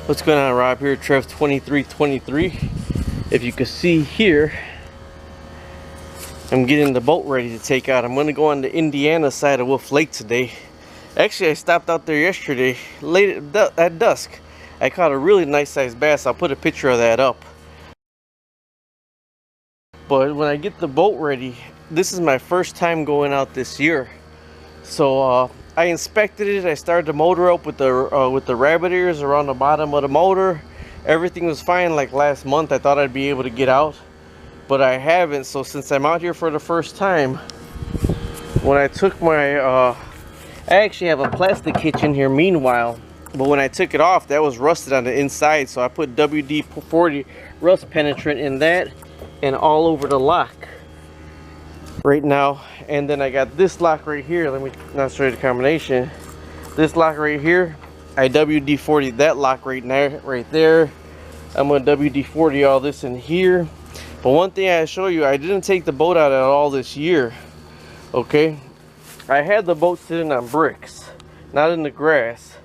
What's going on, Rob here, Trev2323. If you can see here, I'm getting the boat ready to take out. I'm going to go on the Indiana side of Wolf Lake today. Actually, I stopped out there yesterday, late at dusk. I caught a really nice sized bass. I'll put a picture of that up. But when I get the boat ready, this is my first time going out this year. So I inspected it. I started the motor up with the rabbit ears around the bottom of the motor. Everything was fine. Like last month, I thought I'd be able to get out, but I haven't. So since I'm out here for the first time, when I took my I actually have a plastic hitch in here meanwhile, but when I took it off, that was rusted on the inside. So I put WD-40 rust penetrant in that and all over the lock right now. And then I got this lock right here. Let me not show you the combination. This lock right here, I WD-40 that lock right there. I'm gonna WD-40 all this in here. But one thing I show you, I didn't take the boat out at all this year. Okay, I had the boat sitting on bricks, not in the grass.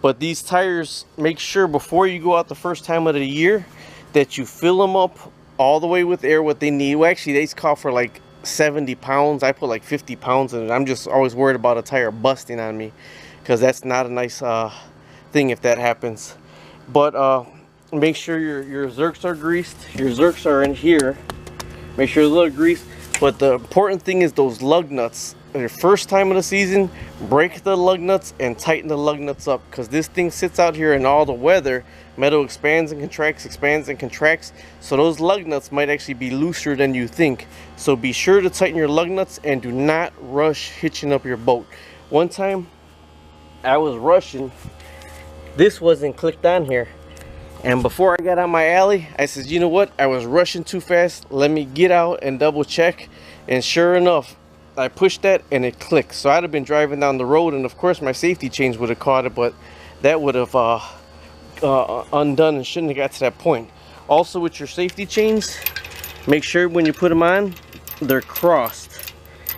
But these tires, make sure before you go out the first time of the year that you fill them up all the way with air, what they need. Well, actually, they call for like 70 pounds. I put like 50 pounds in it. I'm just always worried about a tire busting on me, because that's not a nice thing if that happens. But make sure your zerks are greased. Your zerks are in here. Make sure they're a little greased. But the important thing is those lug nuts. Your first time of the season, break the lug nuts and tighten the lug nuts up, because this thing sits out here in all the weather. Metal expands and contracts, expands and contracts. So those lug nuts might actually be looser than you think. So be sure to tighten your lug nuts and do not rush hitching up your boat. One time I was rushing, this wasn't clicked on here, and before I got on my alley, I said, you know what, I was rushing too fast, let me get out and double check. And sure enough, I pushed that and it clicked. So I'd have been driving down the road, and of course my safety chains would have caught it, but that would have undone and shouldn't have got to that point. Also, with your safety chains, make sure when you put them on, they're crossed.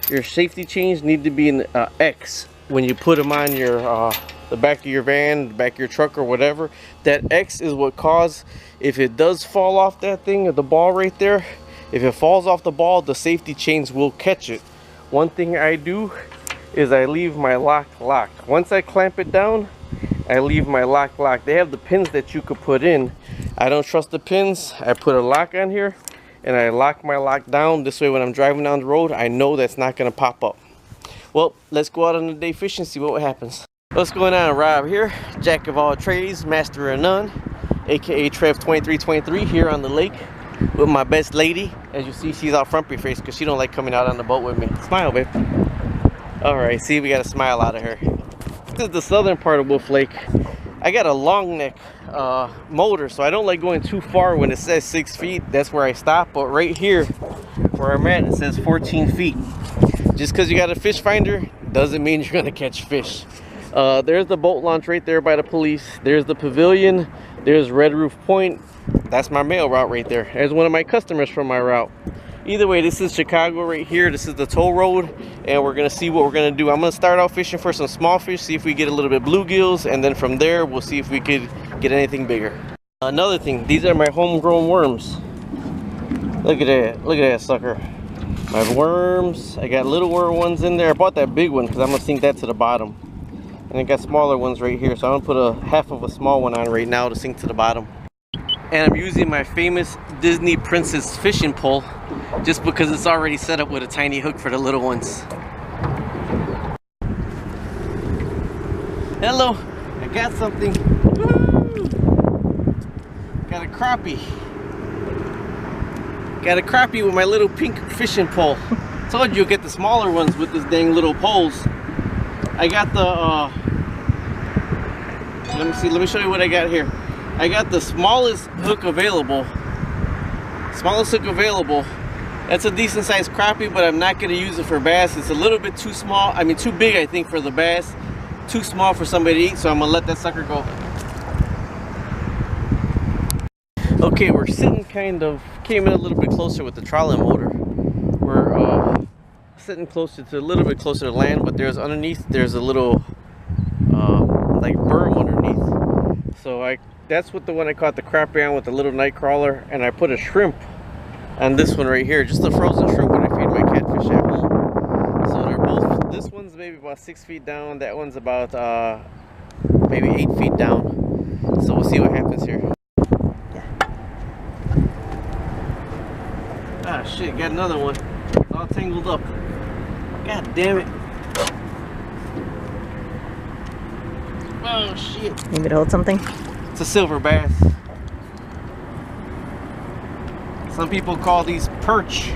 Your safety chains need to be in X when you put them on your the back of your van, the back of your truck, or whatever. That X is what causes, if it does fall off that thing or the ball right there, if it falls off the ball, the safety chains will catch it. One thing I do is I leave my lock locked. Once I clamp it down, I leave my lock locked. They have the pins that you could put in. I don't trust the pins. I put a lock on here and I lock my lock down. This way when I'm driving down the road, I know that's not gonna pop up. Well, let's go out on the day fishing and see what happens. What's going on? Rob here, jack of all trades, master of none, aka Trev2323, here on the lake with my best lady. As you see, she's out front face because she don't like coming out on the boat with me. Smile, babe. All right, see, we got a smile out of her. This is the southern part of Wolf Lake. I got a long neck motor, so I don't like going too far. When it says 6 feet, that's where I stop. But right here where I'm at, it says 14 feet. Just because you got a fish finder doesn't mean you're gonna catch fish. There's the boat launch right there by the police. There's the pavilion. There's Red Roof Point. That's my mail route right there. There's one of my customers from my route. Either way, this is Chicago right here. This is the toll road, and we're gonna see what we're gonna do. I'm gonna start out fishing for some small fish, see if we get a little bit bluegills, and then from there we'll see if we could get anything bigger. Another thing, these are my homegrown worms. Look at that sucker. My worms, I got little ones in there. I bought that big one because I'm gonna sink that to the bottom. And I got smaller ones right here, so I'm gonna put a half of a small one on right now to sink to the bottom. And I'm using my famous Disney Princess fishing pole just because it's already set up with a tiny hook for the little ones. Hello, I got something. Woo! Got a crappie. Got a crappie with my little pink fishing pole. Told you you'll get the smaller ones with this dang little poles. I got the let me show you what I got here. I got the smallest hook available. That's a decent sized crappie, but I'm not going to use it for bass. It's a little bit too small. I mean, too big, I think, for the bass. Too small for somebody to eat, so I'm going to let that sucker go. Okay, we're sitting came in a little bit closer with the trolling motor. We're sitting a little bit closer to land, but there's a little like berm underneath. So that's what the one I caught the crappie on with the little night crawler, and I put a shrimp on this one right here, just a frozen shrimp when I feed my catfish at home. So they're both, this one's maybe about 6 feet down, that one's about maybe 8 feet down. So we'll see what happens here. Ah shit, got another one. It's all tangled up. God damn it. Oh shit. Need me to hold something? It's a silver bass. Some people call these perch.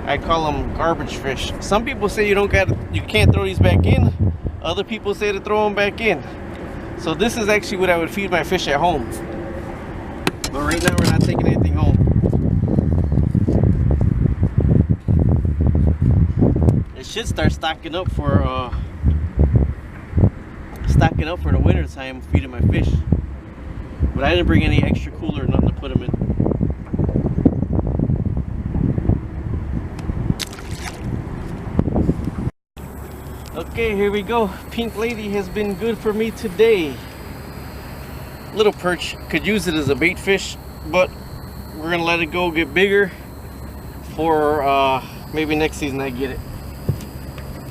I call them garbage fish. Some people say you can't throw these back in. Other people say to throw them back in. So this is actually what I would feed my fish at home. But right now we're not taking anything home. It should start stocking up for the winter time feeding my fish. But I didn't bring any extra cooler or nothing to put them in. Okay, here we go. Pink Lady has been good for me today. Little perch, could use it as a bait fish, but we're gonna let it go get bigger for maybe next season I get it.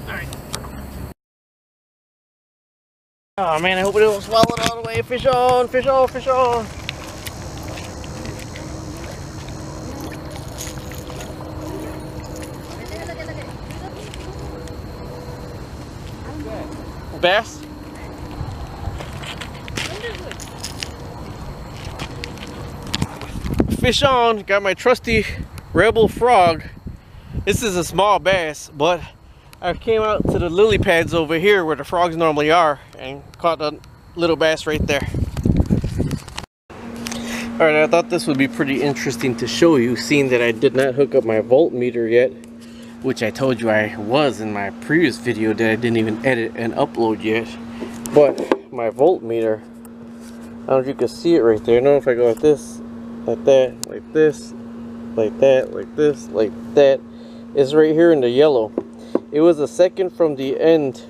Alright. Oh man, I hope it don't swallow it all the way. Fish on, fish on, fish on. Bass? Fish on, got my trusty Rebel frog. This is a small bass, but I came out to the lily pads over here where the frogs normally are and caught a little bass right there. Alright, I thought this would be pretty interesting to show you, seeing that I did not hook up my voltmeter yet, which I told you I was in my previous video that I didn't even edit and upload yet. But my voltmeter, I don't know if you can see it right there. I don't know if I go like this, like that, like this, like that, like this, like that. It's right here in the yellow. It was a second from the end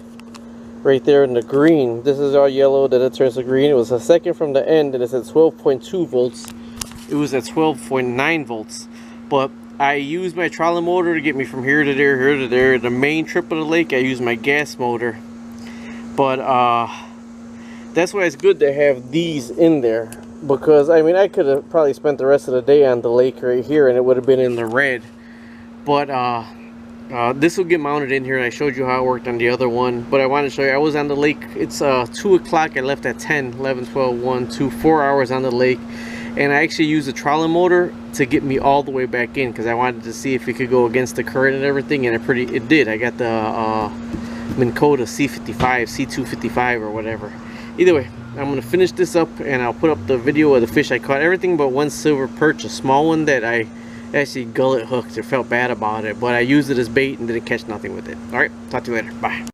right there in the green. This is all yellow, then it turns to green. It was a second from the end and it's at 12.2 volts. It was at 12.9 volts. But I used my trolling motor to get me from here to there, here to there. The main trip of the lake, I used my gas motor. But that's why it's good to have these in there. Because, I mean, I could have probably spent the rest of the day on the lake right here and it would have been in the red. But this will get mounted in here, and I showed you how it worked on the other one. But I wanted to show you, I was on the lake. It's 2 o'clock. I left at 10, 11, 12, 1, 2, 4 hours on the lake. And I actually used the trolling motor to get me all the way back in because I wanted to see if it could go against the current and everything, and it did. I got the Minn Kota C55, C255 or whatever. Either way, I'm going to finish this up and I'll put up the video of the fish I caught. Everything but one silver perch, a small one that I actually gullet hooked. I felt bad about it, but I used it as bait and didn't catch nothing with it. Alright, talk to you later. Bye.